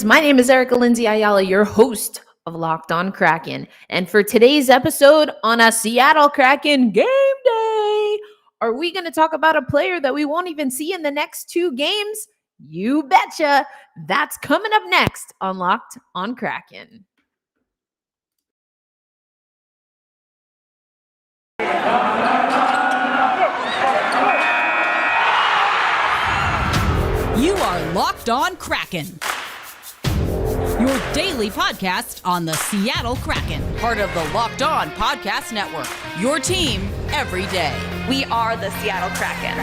My name is Erica Lindsay Ayala, your host of Locked On Kraken. And for today's episode on a Seattle Kraken game day, are we going to talk about a player that we won't even see in the next two games? You betcha. That's coming up next on Locked On Kraken. You are Locked On Kraken, your daily podcast on the Seattle Kraken, part of the Locked On Podcast Network, your team every day. We are the Seattle Kraken.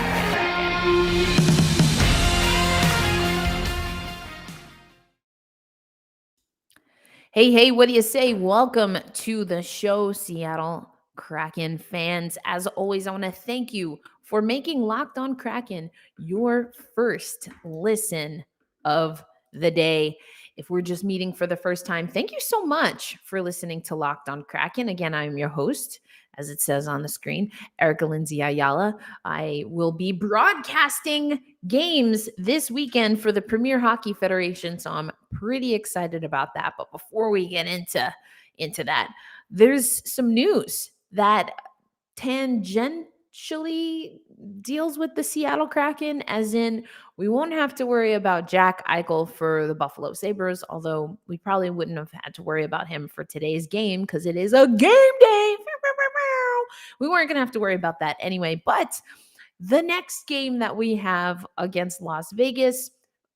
Hey, what do you say? Welcome to the show, Seattle Kraken fans. As always, I want to thank you for making Locked On Kraken your first listen of the day. If we're just meeting for the first time, thank you so much for listening to Locked On Kraken. Again, I'm your host, as it says on the screen, Erica Lindsay Ayala. I will be broadcasting games this weekend for the Premier Hockey Federation, so I'm pretty excited about that. But before we get into that, there's some news that tangentially deals with the Seattle Kraken, as in we won't have to worry about Jack Eichel for the Buffalo Sabres, although we probably wouldn't have had to worry about him for today's game because it is a game day. We weren't going to have to worry about that anyway, but the next game that we have against Las Vegas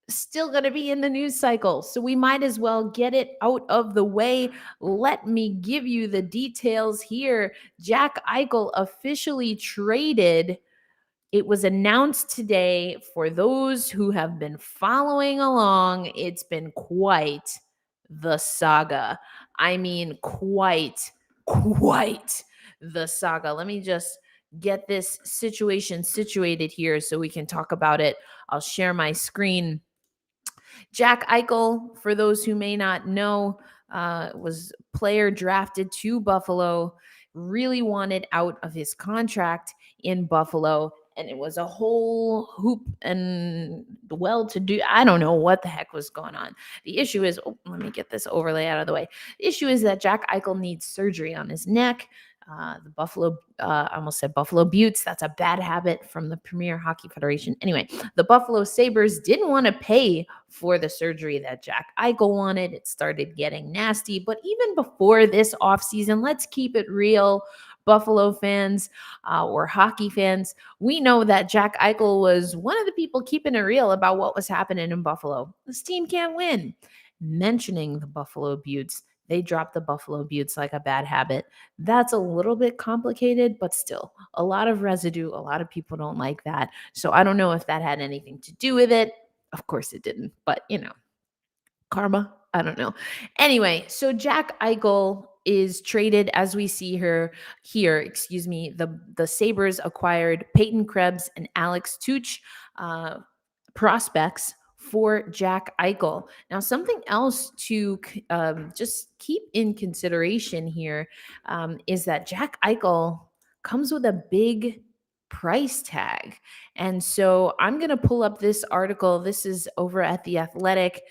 still going to be in the news cycle. So we might as well get it out of the way. Let me give you the details here. Jack Eichel officially traded. It was announced today. For those who have been following along, it's been quite the saga. I mean, quite the saga. Let me just get this situation situated here so we can talk about it. I'll share my screen. Jack Eichel, for those who may not know, was player drafted to Buffalo, really wanted out of his contract in Buffalo. And it was a whole hoop and well-to-do. I don't know what the heck was going on. The issue is, let me get this overlay out of the way. The issue is that Jack Eichel needs surgery on his neck. The Buffalo, I almost said Buffalo Buttes. That's a bad habit from the Premier Hockey Federation. Anyway, the Buffalo Sabres didn't want to pay for the surgery that Jack Eichel wanted. It started getting nasty. But even before this offseason, let's keep it real, Buffalo fans or hockey fans, we know that Jack Eichel was one of the people keeping it real about what was happening in Buffalo. This team can't win. Mentioning the Buffalo Buttes, they dropped the Buffalo Buttes like a bad habit. That's a little bit complicated, but still a lot of residue. A lot of people don't like that. So I don't know if that had anything to do with it. Of course it didn't, but karma. I don't know. Anyway, so Jack Eichel is traded as we see her here. The Sabres acquired Peyton Krebs and Alex Tuch, prospects for Jack Eichel. Now, something else to just keep in consideration here is that Jack Eichel comes with a big price tag. And so I'm going to pull up this article. This is over at The Athletic.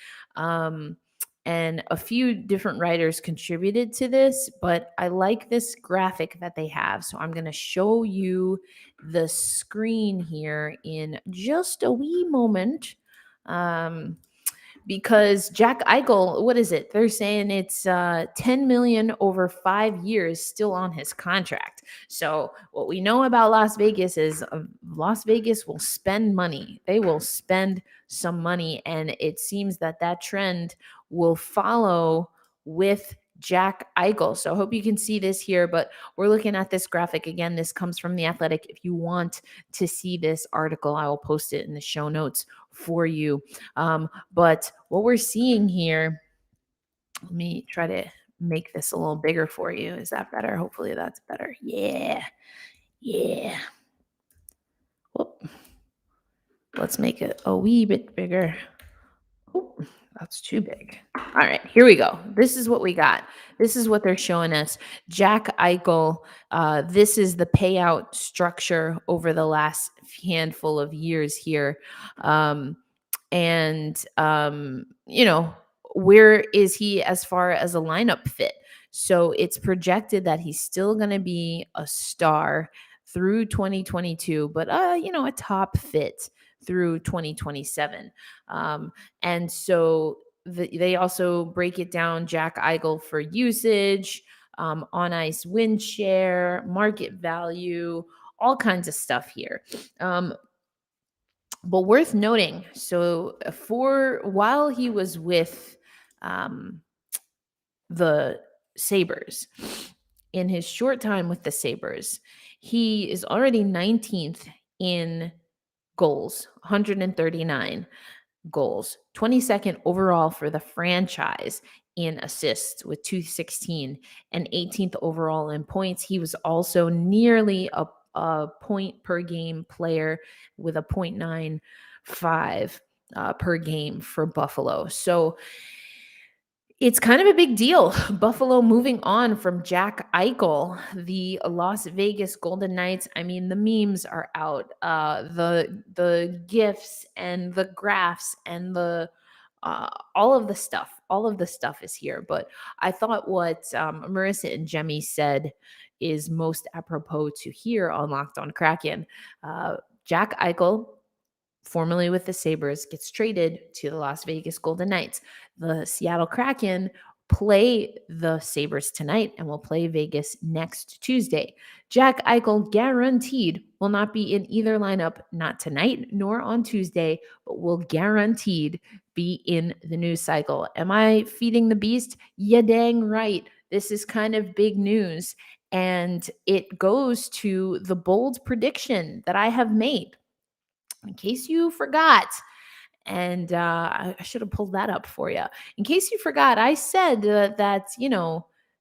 And a few different writers contributed to this, but I like this graphic that they have. So I'm going to show you the screen here in just a wee moment. Because Jack Eichel, what is it? They're saying it's $10 million over 5 years still on his contract. So what we know about Las Vegas is Las Vegas will spend money. They will spend some money, and it seems that trend will follow with Jack Eichel. So I hope you can see this here, but we're looking at this graphic again. This comes from The Athletic. If you want to see this article, I will post it in the show notes for you. But what we're seeing here, let me try to make this a little bigger for you. Is that better? Hopefully that's better. Yeah. Whoop. Let's make it a wee bit bigger. Oh, that's too big. All right, here we go. This is what we got. This is what they're showing us. Jack Eichel, this is the payout structure over the last handful of years here. You know, where is he as far as a lineup fit? So it's projected that he's still going to be a star through 2022, but a top fit through 2027. And so they also break it down, Jack Eichel, for usage, on ice win share, market value, all kinds of stuff here. But worth noting, so for while he was with the Sabres, in his short time with the Sabres, he is already 19th in goals, 139 goals, 22nd overall for the franchise in assists with 216, and 18th overall in points. He was also nearly a point per game player with a 0.95 per game for Buffalo. So it's kind of a big deal. Buffalo moving on from Jack Eichel, the Las Vegas Golden Knights. I mean, the memes are out. The gifs and the graphs and the all of the stuff is here. But I thought what Marissa and Jemmy said is most apropos to hear on Locked On Kraken. Jack Eichel, formerly with the Sabres, gets traded to the Las Vegas Golden Knights. The Seattle Kraken play the Sabres tonight and will play Vegas next Tuesday. Jack Eichel guaranteed will not be in either lineup, not tonight nor on Tuesday, but will guaranteed be in the news cycle. Am I feeding the beast? Yeah, dang right. This is kind of big news. And it goes to the bold prediction that I have made. In case you forgot, and I should have pulled that up for you. In case you forgot, I said that,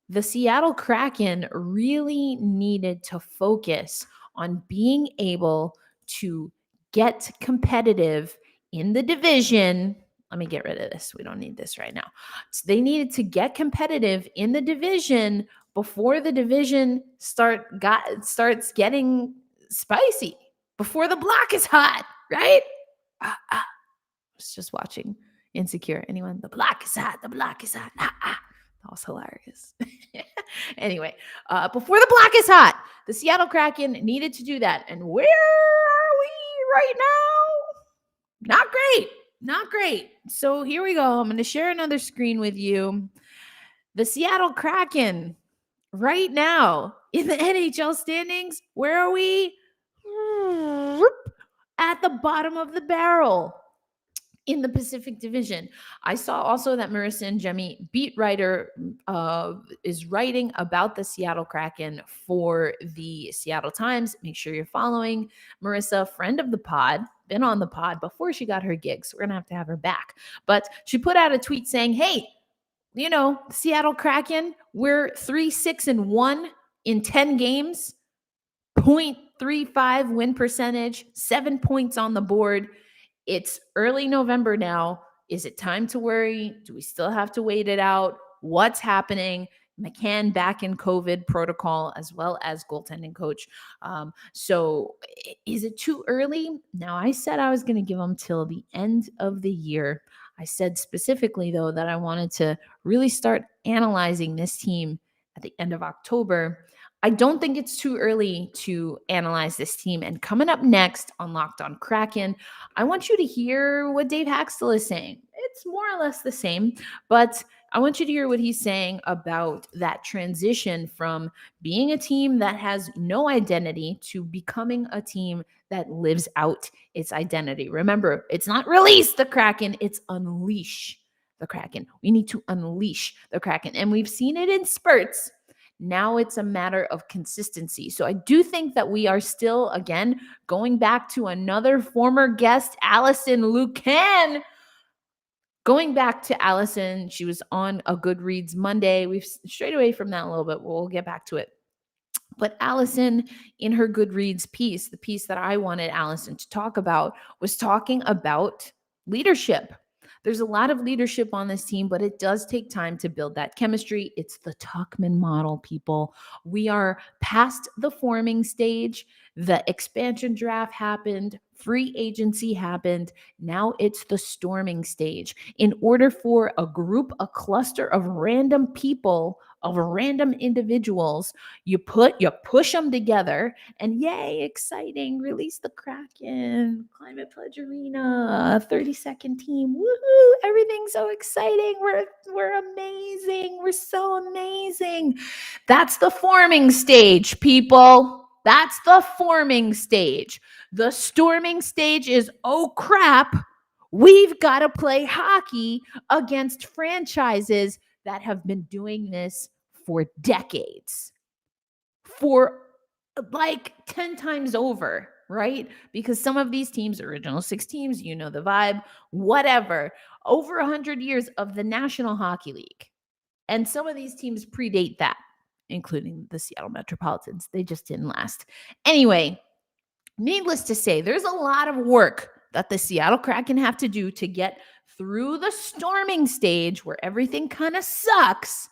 the Seattle Kraken really needed to focus on being able to get competitive in the division. Let me get rid of this. We don't need this right now. So they needed to get competitive in the division before the division starts getting spicy, before the block is hot, right? I was just watching Insecure. Anyone? The block is hot. The block is hot. That was hilarious. Anyway, before the block is hot, the Seattle Kraken needed to do that. And where are we right now? Not great. Not great. So here we go. I'm going to share another screen with you. The Seattle Kraken right now in the NHL standings, where are we? At the bottom of the barrel in the Pacific Division. I saw also that Marissa and Jemmy, beat writer, is writing about the Seattle Kraken for the Seattle Times. Make sure you're following Marissa, friend of the pod, been on the pod before she got her gig, so we're going to have her back. But she put out a tweet saying, hey, Seattle Kraken, we're 3-6-1 in 10 games, 0.35 win percentage, 7 points on the board. It's early November now. Is it time to worry? Do we still have to wait it out? What's happening? McCann back in COVID protocol, as well as goaltending coach. So is it too early? Now, I said I was going to give them till the end of the year. I said specifically, though, that I wanted to really start analyzing this team at the end of October. I don't think it's too early to analyze this team. And coming up next on Locked On Kraken, I want you to hear what Dave Hakstol is saying. It's more or less the same, but I want you to hear what he's saying about that transition from being a team that has no identity to becoming a team that lives out its identity. Remember, it's not release the Kraken, it's unleash the Kraken. We need to unleash the Kraken. And we've seen it in spurts. Now it's a matter of consistency. So I do think that we are still, again, going back to another former guest, Allison Lucan. Going back to Allison, she was on a Goodreads Monday. We've strayed away from that a little bit. We'll get back to it. But Allison, in her Goodreads piece, the piece that I wanted Allison to talk about, was talking about leadership. There's a lot of leadership on this team, but it does take time to build that chemistry. It's the Tuchman model, people. We are past the forming stage. The expansion draft happened, free agency happened. Now it's the storming stage. In order for a group, a cluster of random people, of random individuals, you push them together, and yay, exciting, release the Kraken, Climate Pledge Arena, 30-second team, woohoo, everything's so exciting, we're amazing, we're so amazing. That's the forming stage, people. That's the forming stage. The storming stage is, oh crap, we've got to play hockey against franchises that have been doing this for decades, for like 10 times over, right? Because some of these teams, original six teams, you know the vibe, whatever, over 100 years of the National Hockey League. And some of these teams predate that, including the Seattle Metropolitans. They just didn't last. Anyway, needless to say, there's a lot of work that the Seattle Kraken have to do to get through the storming stage where everything kind of sucks,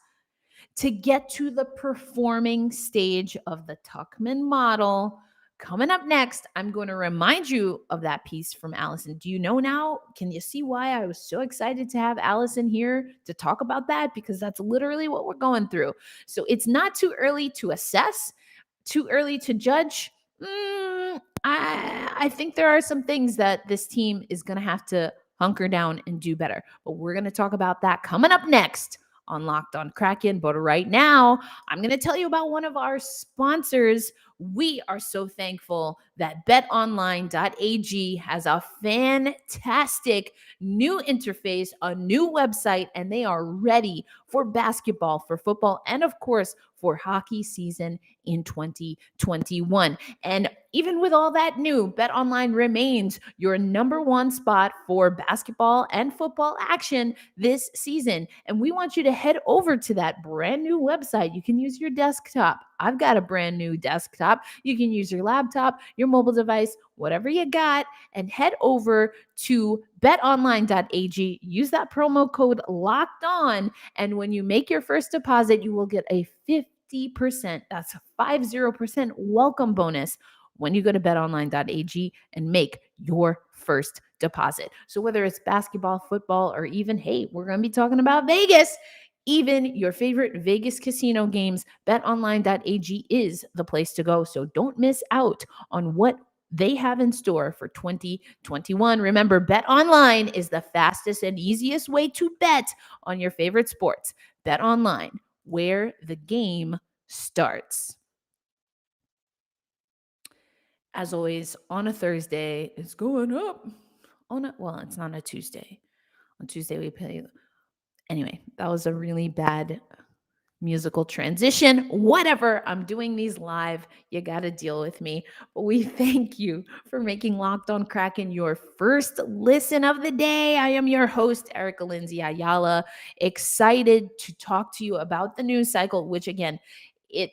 to get to the performing stage of the Tuchman model. Coming up next, I'm going to remind you of that piece from Allison. Do you know now? Can you see why I was so excited to have Allison here to talk about that? Because that's literally what we're going through. So it's not too early to assess, too early to judge. I think there are some things that this team is going to have to hunker down and do better. But we're going to talk about that coming up next on Locked on Kraken. But right now, I'm going to tell you about one of our sponsors. We are so thankful that betonline.ag has a fantastic new interface, a new website, and they are ready for basketball, for football, and of course, for hockey season in 2021. And even with all that new, BetOnline remains your number one spot for basketball and football action this season. And we want you to head over to that brand new website. You can use your desktop. I've got a brand new desktop. You can use your laptop, your mobile device, whatever you got, and head over to betonline.ag. Use that promo code Locked On, and when you make your first deposit, you will get a 50%, that's a 50% welcome bonus when you go to betonline.ag and make your first deposit. So whether it's basketball, football, or even, hey, we're going to be talking about Vegas, even your favorite Vegas casino games, betonline.ag is the place to go. So don't miss out on what they have in store for 2021. Remember, BetOnline is the fastest and easiest way to bet on your favorite sports. BetOnline, where the game starts. As always, on a Thursday, it's going up. Well, it's not a Tuesday. On Tuesday, we play. Anyway, that was a really bad musical transition. Whatever, I'm doing these live. You got to deal with me. But we thank you for making Locked on Kraken your first listen of the day. I am your host, Erica Lindsay Ayala, excited to talk to you about the news cycle, which again, it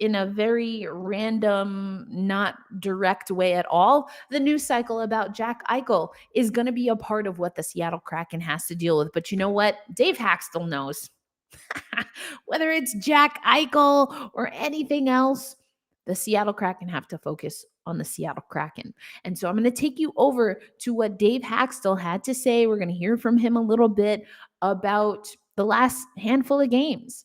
in a very random, not direct way at all, the news cycle about Jack Eichel is going to be a part of what the Seattle Kraken has to deal with. But you know what? Dave Hakstol knows. Whether it's Jack Eichel or anything else, the Seattle Kraken have to focus on the Seattle Kraken. And so I'm going to take you over to what Dave Hakstol had to say. We're going to hear from him a little bit about the last handful of games.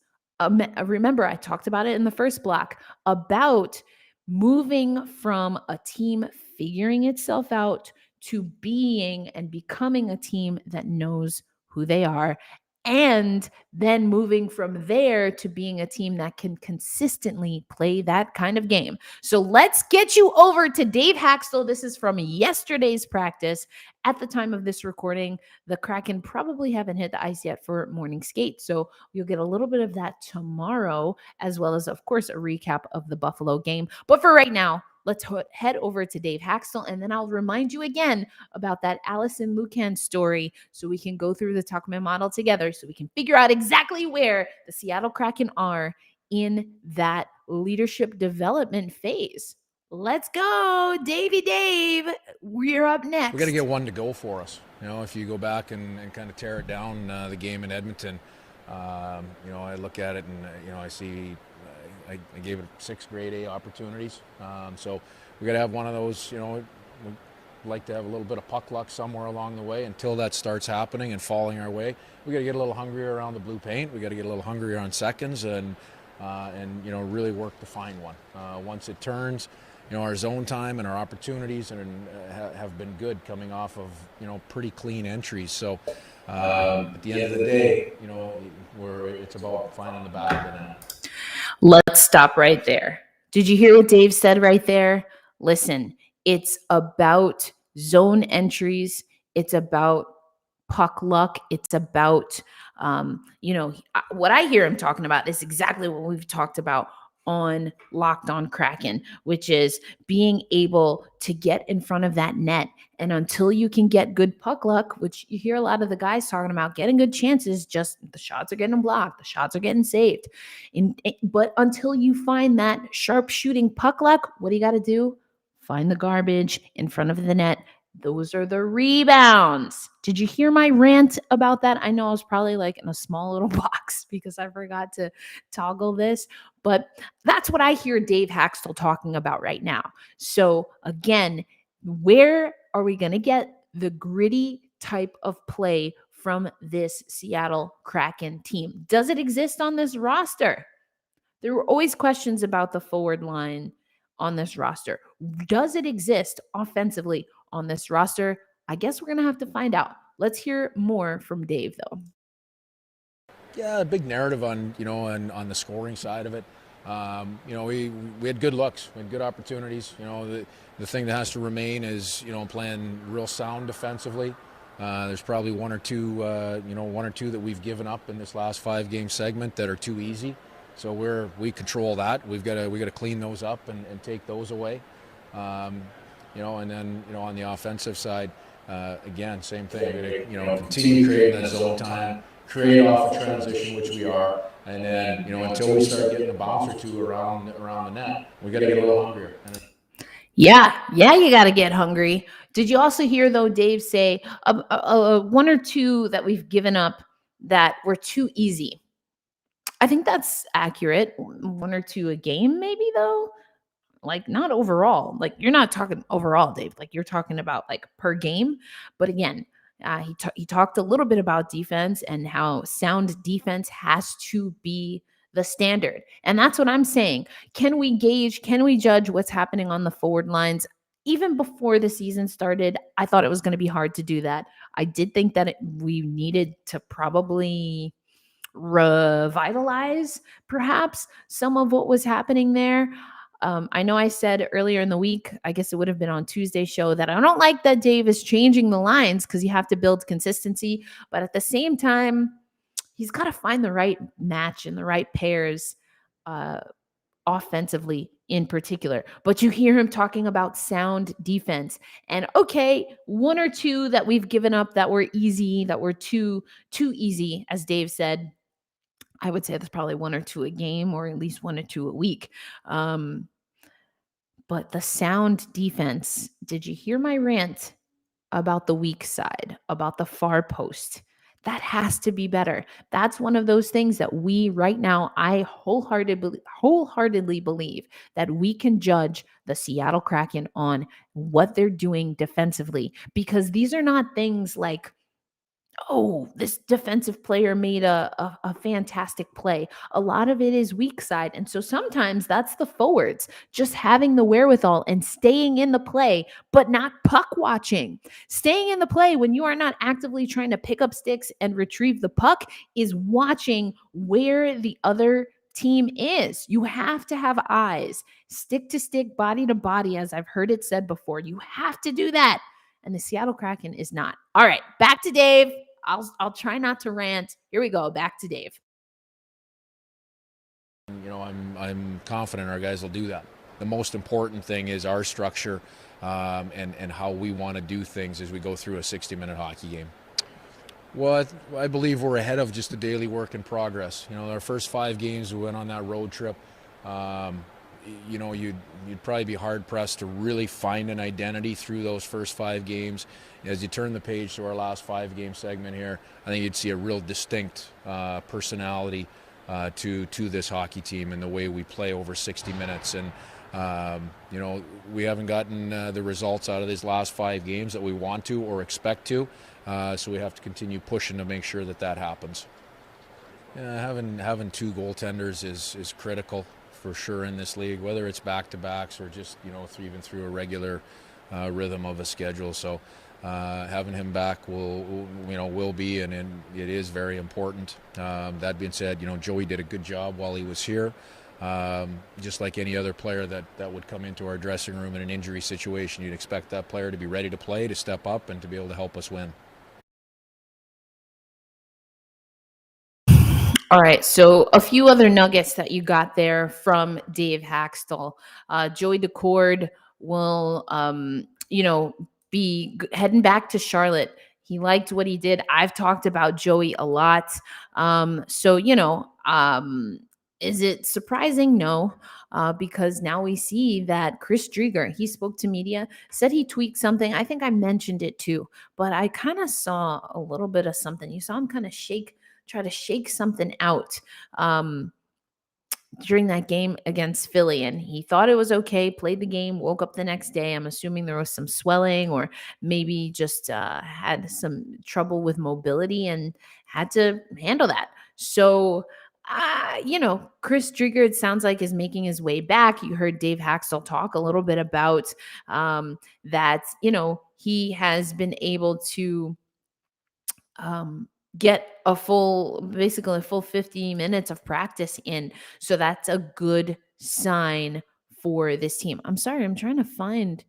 Remember, I talked about it in the first block about moving from a team figuring itself out to being and becoming a team that knows who they are, and then moving from there to being a team that can consistently play that kind of game. So let's get you over to Dave Hakstol. This is from yesterday's practice. At the time of this recording, the Kraken probably haven't hit the ice yet for morning skate. So you'll get a little bit of that tomorrow, as well as, of course, a recap of the Buffalo game. But for right now, let's head over to Dave Hakstol, and then I'll remind you again about that Allison Lucan story so we can go through the Tuchman model together so we can figure out exactly where the Seattle Kraken are in that leadership development phase. Let's go, Davey Dave. We're up next. We got to get one to go for us. If you go back and kind of tear it down, the game in Edmonton, I look at it and, I see I gave it 6 grade A opportunities. So we got to have one of those, we'd like to have a little bit of puck luck somewhere along the way until that starts happening and falling our way. We got to get a little hungrier around the blue paint. We got to get a little hungrier on seconds and really work to find one. Once it turns, our zone time and our opportunities have been good coming off of, pretty clean entries. So at the end of the day, it's about finding the back of the net. Let's stop right there. Did you hear what Dave said right there? Listen, it's about zone entries. It's about puck luck. It's about, what I hear him talking about is exactly what we've talked about on Locked On Kraken, which is being able to get in front of that net. And until you can get good puck luck, which you hear a lot of the guys talking about, getting good chances, just the shots are getting blocked, the shots are getting saved. But until you find that sharp shooting puck luck, what do you got to do? Find the garbage in front of the net. Those are the rebounds. Did you hear my rant about that? I know I was probably like in a small little box because I forgot to toggle this, but that's what I hear Dave Hakstol talking about right now. So again, where are we going to get the gritty type of play from this Seattle Kraken team? Does it exist on this roster? There were always questions about the forward line on this roster. Does it exist offensively on this roster? I guess we're going to have to find out. Let's hear more from Dave, though. Yeah, a big narrative on the scoring side of it. We had good looks, we had good opportunities. The thing that has to remain is playing real sound defensively. There's probably one or two that we've given up in this last 5-game segment that are too easy. So we control that. We got to clean those up and take those away. And then on the offensive side, again, same thing. We got to continue creating that zone time, create off a transition, which we are, and then until we start getting a bounce or two around the net, we got to get a little hungrier. Yeah, you got to get hungry. Did you also hear though Dave say one or two that we've given up that were too easy? I think that's accurate. 1 or 2 a game, maybe though. Like not overall. Like you're not talking overall, Dave. Like you're talking about like per game. But again, he talked a little bit about defense and how sound defense has to be the standard. And that's what I'm saying. Can we judge what's happening on the forward lines? Even before the season started, I thought it was going to be hard to do that. I did think that we needed to probably revitalize perhaps some of what was happening there. I know I said earlier in the week, I guess it would have been on Tuesday's show, that I don't like that Dave is changing the lines because you have to build consistency. But at the same time, he's got to find the right match and the right pairs offensively in particular. But you hear him talking about sound defense. And okay, 1 or 2 that we've given up that were easy, that were too easy, as Dave said. I would say there's probably 1 or 2 a game, or at least 1 or 2 a week. But the sound defense, did you hear my rant about the weak side, about the far post? That has to be better. That's one of those things that we right now, I wholeheartedly believe that we can judge the Seattle Kraken on what they're doing defensively, because these are not things like, oh, this defensive player made a fantastic play. A lot of it is weak side. And so sometimes that's the forwards just having the wherewithal and staying in the play, but not puck watching. Staying in the play when you are not actively trying to pick up sticks and retrieve the puck is watching where the other team is. You have to have eyes, stick to stick, body to body, as I've heard it said before. You have to do that. And the Seattle Kraken is not. All right, back to Dave. I'll try not to rant. Here we go. Back to Dave. I'm confident our guys will do that. The most important thing is our structure and how we want to do things as we go through a 60-minute hockey game. Well, I believe we're ahead of just a daily work in progress. Our first 5 games, we went on that road trip. you'd probably be hard pressed to really find an identity through those first 5 games. As you turn the page to our last 5-game segment here, I think you'd see a real distinct personality to this hockey team and the way we play over 60 minutes. And we haven't gotten the results out of these last 5 games that we want to or expect to, so we have to continue pushing to make sure that happens. Having 2 goaltenders is critical for sure in this league, whether it's back-to-backs or just even through a regular rhythm of a schedule. So having him back will be and it is very important. That being said, Joey did a good job while he was here. Just like any other player that would come into our dressing room in an injury situation, you'd expect that player to be ready to play, to step up, and to be able to help us win. All right, so a few other nuggets that you got there from Dave Hakstol. Joey Decord will, be heading back to Charlotte. He liked what he did. I've talked about Joey a lot. Is it surprising? No, because now we see that Chris Drieger, he spoke to media, said he tweaked something. I think I mentioned it too, but I kind of saw a little bit of something. You saw him kind of try to shake something out during that game against Philly, and he thought it was okay, played the game, woke up the next day. I'm assuming there was some swelling or maybe just had some trouble with mobility and had to handle that. So, Chris Drieger, it sounds like, is making his way back. You heard Dave Hakstol talk a little bit about that, he has been able to get basically a full 50 minutes of practice in. So that's a good sign for this team. I'm sorry, I'm trying to find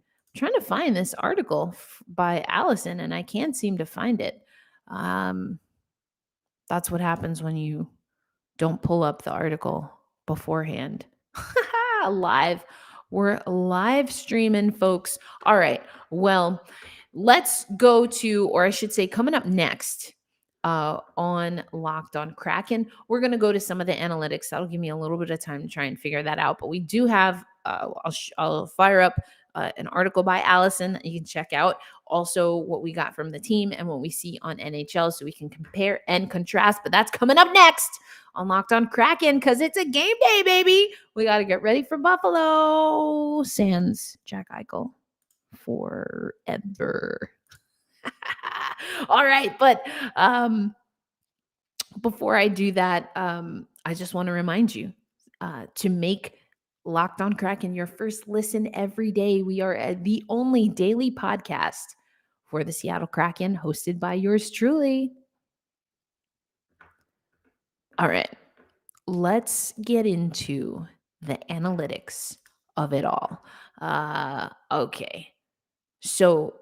this article by Allison and I can't seem to find it. That's what happens when you don't pull up the article beforehand. Live. We're live streaming, folks. All right. Well, let's go to, or I should say, coming up next on Locked on Kraken, we're going to go to some of the analytics. That'll give me a little bit of time to try and figure that out. But we do have, I'll fire up an article by Allison that you can check out. Also, what we got from the team and what we see on NHL, so we can compare and contrast. But that's coming up next on Locked on Kraken, because it's a game day, baby. We got to get ready for Buffalo. Sans Jack Eichel forever. All right, but before I do that, I just want to remind you to make Locked on Kraken your first listen every day. We are the only daily podcast for the Seattle Kraken, hosted by yours truly. All right, let's get into the analytics of it all. Okay, so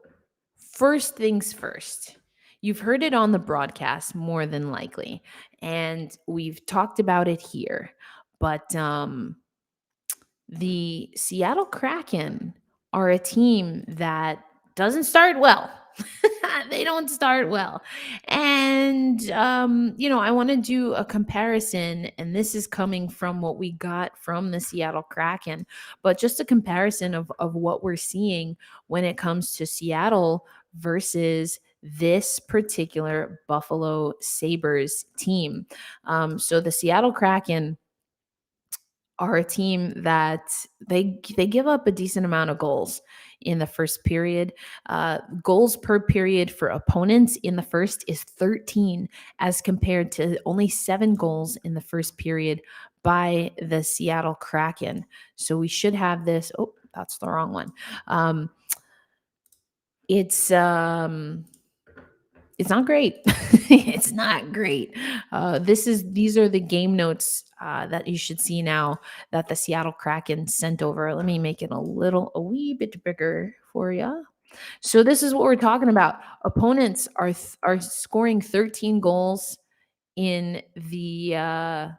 first things first. You've heard it on the broadcast more than likely, and we've talked about it here. But the Seattle Kraken are a team that doesn't start well. They don't start well. And, I want to do a comparison, and this is coming from what we got from the Seattle Kraken, but just a comparison of what we're seeing when it comes to Seattle versus this particular Buffalo Sabres team. So the Seattle Kraken are a team that they give up a decent amount of goals in the first period. Goals per period for opponents in the first is 13, as compared to only 7 goals in the first period by the Seattle Kraken. So we should have this. Oh, that's the wrong one. It's not great. It's not great. These are the game notes that you should see now that the Seattle Kraken sent over. Let me make it a wee bit bigger for you. So this is what we're talking about. Opponents are scoring 13 goals in the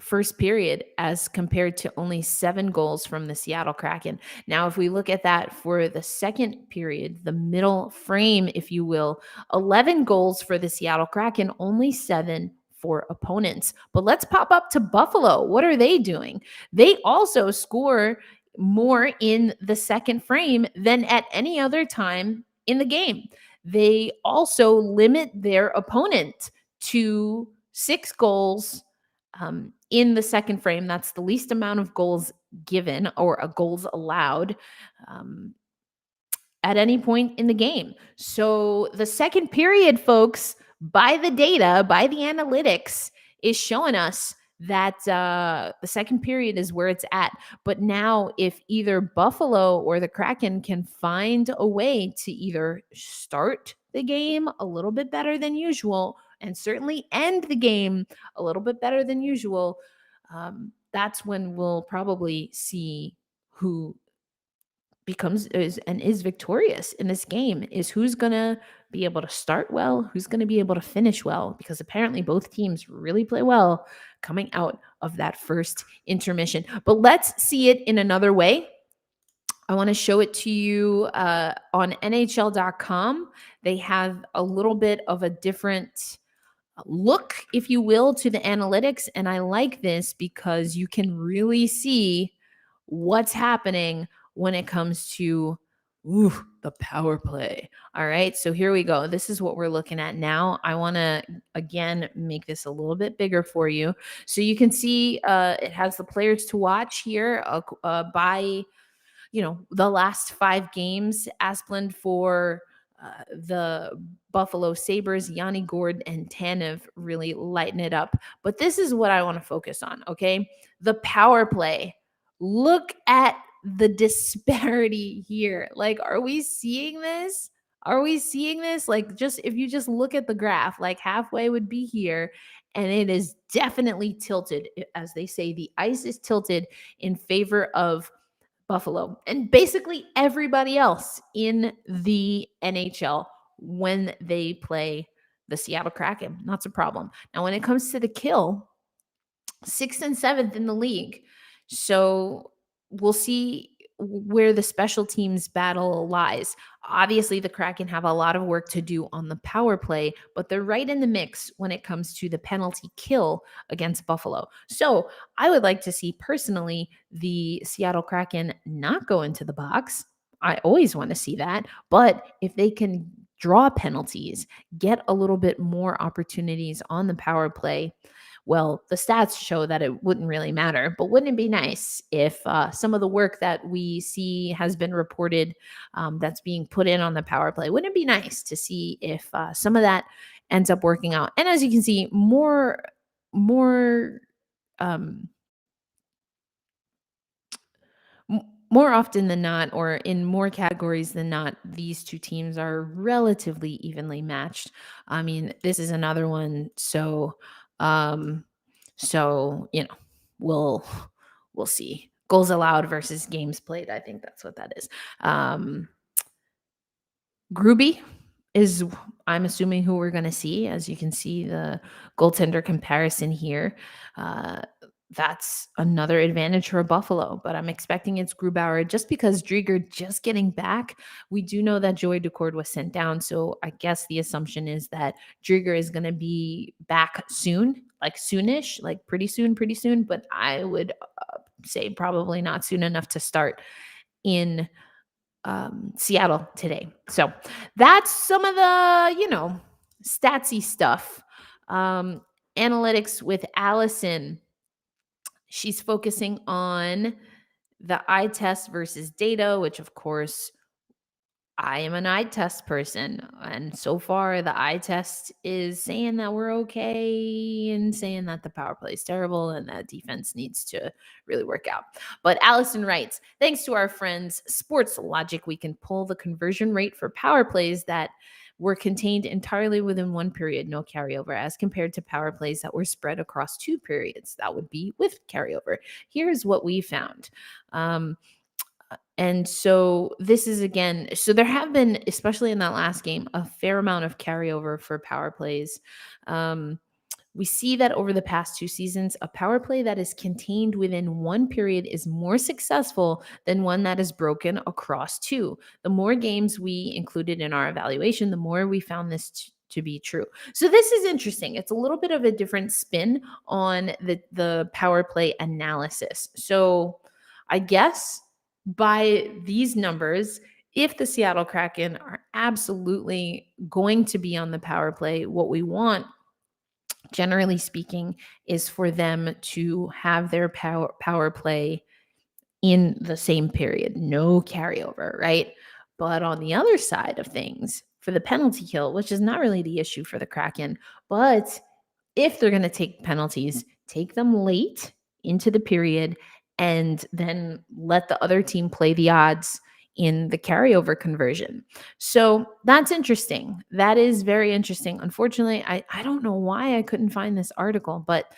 first period, as compared to only 7 goals from the Seattle Kraken. Now, if we look at that for the second period, the middle frame, if you will, 11 goals for the Seattle Kraken, only 7 for opponents. But let's pop up to Buffalo. What are they doing? They also score more in the second frame than at any other time in the game. They also limit their opponent to 6 goals in the second frame. That's the least amount of goals given or goals allowed at any point in the game. So the second period, folks, by the data, by the analytics, is showing us that the second period is where it's at. But now, if either Buffalo or the Kraken can find a way to either start the game a little bit better than usual and certainly end the game a little bit better than usual, that's when we'll probably see who becomes is victorious in this game, is who's gonna be able to start well, who's gonna be able to finish well, because apparently both teams really play well coming out of that first intermission. But let's see it in another way. I want to show it to you on NHL.com. They have a little bit of a different look, if you will, to the analytics. And I like this because you can really see what's happening when it comes to the power play. All right. So here we go. This is what we're looking at now. I want to, again, make this a little bit bigger for you. So you can see it has the players to watch here by the last 5 games. Asplund for the Buffalo Sabres, Yanni Gord and Tanev really lighten it up. But this is what I want to focus on, okay? The power play. Look at the disparity here. Like, are we seeing this? Are we seeing this? Like, just if you just look at the graph, like halfway would be here, and it is definitely tilted. As they say, the ice is tilted in favor of Buffalo and basically everybody else in the NHL when they play the Seattle Kraken. Not a problem. Now, when it comes to the kill, 6th and 7th in the league. So we'll see where the special teams battle lies. Obviously, the Kraken have a lot of work to do on the power play, but they're right in the mix when it comes to the penalty kill against Buffalo. So I would like to see personally the Seattle Kraken not go into the box. I always want to see that. But if they can draw penalties, get a little bit more opportunities on the power play, well, the stats show that it wouldn't really matter, but wouldn't it be nice if some of the work that we see has been reported that's being put in on the power play? Wouldn't it be nice to see if some of that ends up working out? And as you can see, more um, more often than not, or in more categories than not, these two teams are relatively evenly matched. I mean, this is another one. Um, so we'll see. Goals allowed versus games played. I think that's what that is. Gruby is, I'm assuming, who we're going to see. As you can see, the goaltender comparison here. That's another advantage for Buffalo, but I'm expecting it's Grubauer just because Drieger just getting back. We do know that Joey Decord was sent down, so I guess the assumption is that Drieger is going to be back soon, like soonish, like pretty soon, but I would say probably not soon enough to start in Seattle today. So that's some of the, statsy stuff. Analytics with Allison. She's focusing on the eye test versus data, which of course I am an eye test person. And so far the eye test is saying that we're okay and saying that the power play is terrible and that defense needs to really work out. But Allison writes, thanks to our friends Sports Logic, we can pull the conversion rate for power plays that were contained entirely within one period, no carryover, as compared to power plays that were spread across 2 periods. That would be with carryover. Here's what we found. And so this is, again, so there have been, especially in that last game, a fair amount of carryover for power plays. We see that over the past 2 seasons, a power play that is contained within 1 period is more successful than one that is broken across 2. The more games we included in our evaluation, the more we found this to be true. So this is interesting. It's a little bit of a different spin on the power play analysis. So I guess by these numbers, if the Seattle Kraken are absolutely going to be on the power play, what we want, generally speaking, is for them to have their power play in the same period, no carryover, right? But on the other side of things, for the penalty kill, which is not really the issue for the Kraken, but if they're going to take penalties, take them late into the period and then let the other team play the odds in the carryover conversion. So that's interesting. That is very interesting. Unfortunately, I don't know why I couldn't find this article, but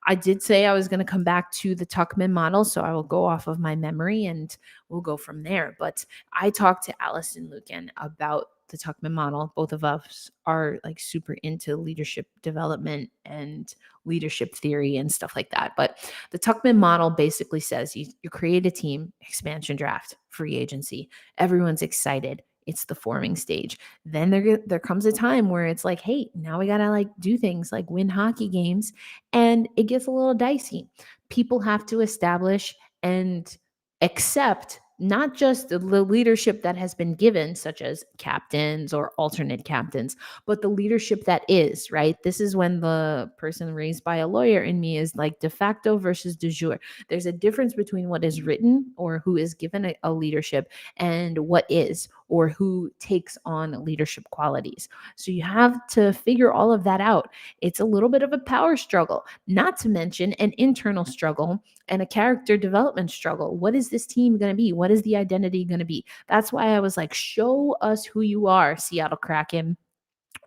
I did say I was going to come back to the Tuckman model, so I will go off of my memory and we'll go from there. But I talked to Allison Lucan about the Tuckman model. Both of us are like super into leadership development and leadership theory and stuff like that. But the Tuckman model basically says you create a team, expansion draft, free agency. Everyone's excited. It's the forming stage. Then there comes a time where it's like, hey, now we got to like do things like win hockey games, and it gets a little dicey. People have to establish and accept not just the leadership that has been given, such as captains or alternate captains, but the leadership that is, right? This is when the person raised by a lawyer in me is like de facto versus de jure. There's a difference between what is written or who is given a leadership and what is or who takes on leadership qualities. So you have to figure all of that out. It's a little bit of a power struggle, not to mention an internal struggle and a character development struggle. What is this team going to be? What is the identity going to be? That's why I was like, show us who you are, Seattle Kraken.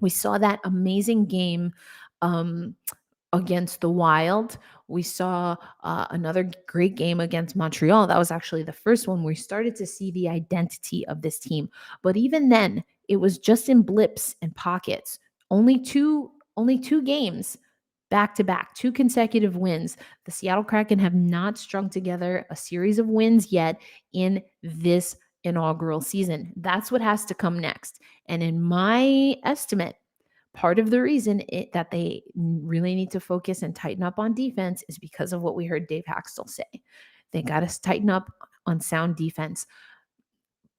We saw that amazing game against the Wild. We saw another great game against Montreal. That was actually the first one where we started to see the identity of this team. But even then, it was just in blips and pockets. Only two games back to back, 2 consecutive wins. The Seattle Kraken have not strung together a series of wins yet in this inaugural season. That's what has to come next. And in my estimate, part of the reason that they really need to focus and tighten up on defense is because of what we heard Dave Hakstol say. They got to tighten up on sound defense.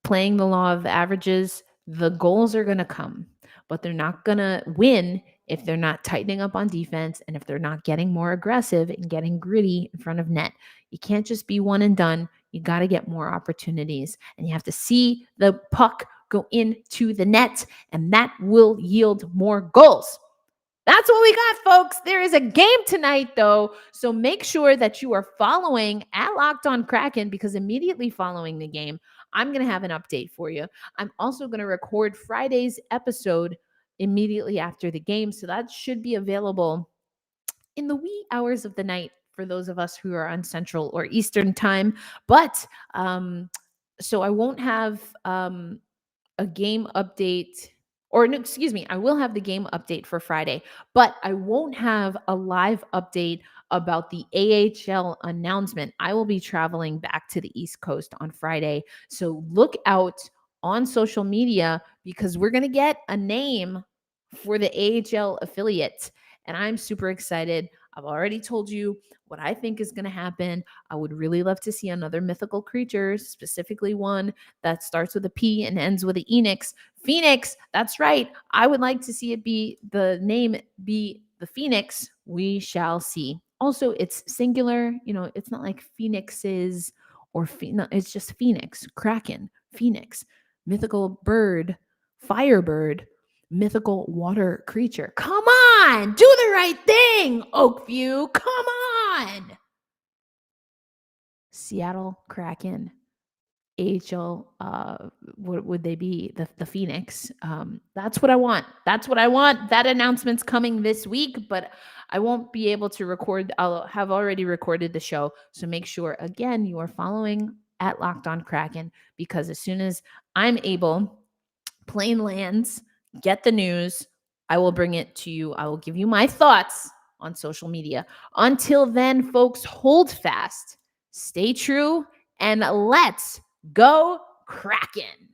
Playing the law of averages, the goals are going to come, but they're not going to win if they're not tightening up on defense and if they're not getting more aggressive and getting gritty in front of net. You can't just be one and done. You got to get more opportunities, and you have to see the puck go into the net, and that will yield more goals. That's what we got, folks. There is a game tonight, though. So make sure that you are following at Locked On Kraken, because immediately following the game, I'm going to have an update for you. I'm also going to record Friday's episode immediately after the game. So that should be available in the wee hours of the night for those of us who are on Central or Eastern time. But so I won't have a game update, or no, excuse me, I will have the game update for Friday, but I won't have a live update about the AHL announcement. I will be traveling back to the East Coast on Friday. So look out on social media, because we're going to get a name for the AHL affiliate. And I'm super excited. I've already told you what I think is going to happen. I would really love to see another mythical creature, specifically one that starts with a P and ends with an Enix. Phoenix, that's right. I would like to see it be the name be the Phoenix. We shall see. Also, it's singular. You know, it's not like phoenixes or no, it's just Phoenix, Kraken, Phoenix, mythical bird, firebird, mythical water creature. Come on, do the right thing, Oakview. Come on. Seattle Kraken, AHL, what would they be? The Phoenix. That's what I want. That's what I want. That announcement's coming this week, but I won't be able to record. I'll have already recorded the show. So make sure, again, you are following at Locked On Kraken, because as soon as I'm able, plane lands, get the news, I will bring it to you. I will give you my thoughts on social media. Until then, folks, hold fast, stay true, and let's go Kraken.